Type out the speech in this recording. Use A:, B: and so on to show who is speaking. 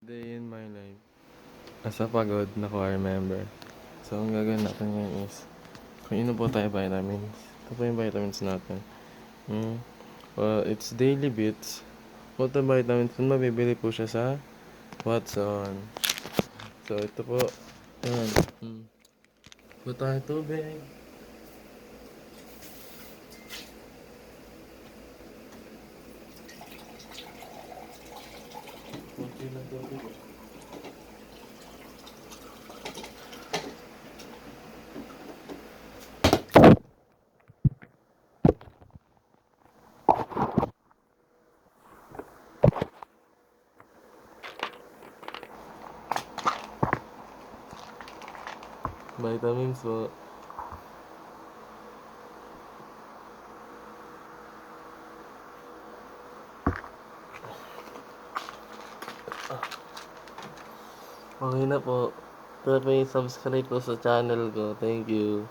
A: Day in my life. Nasa pagod na choir member. So, ang gagawin natin ngayon is, kung ino po tayo vitamins. Ito po yung vitamins natin. It's Daily Bits. Multivitamins po, mabibili po siya sa Watson. So, ito po. Yan. Po tayo tubig. Kunti lang tubig. Vitamins po. Okay na po. Tara po yung subscribe po sa channel ko. Thank you.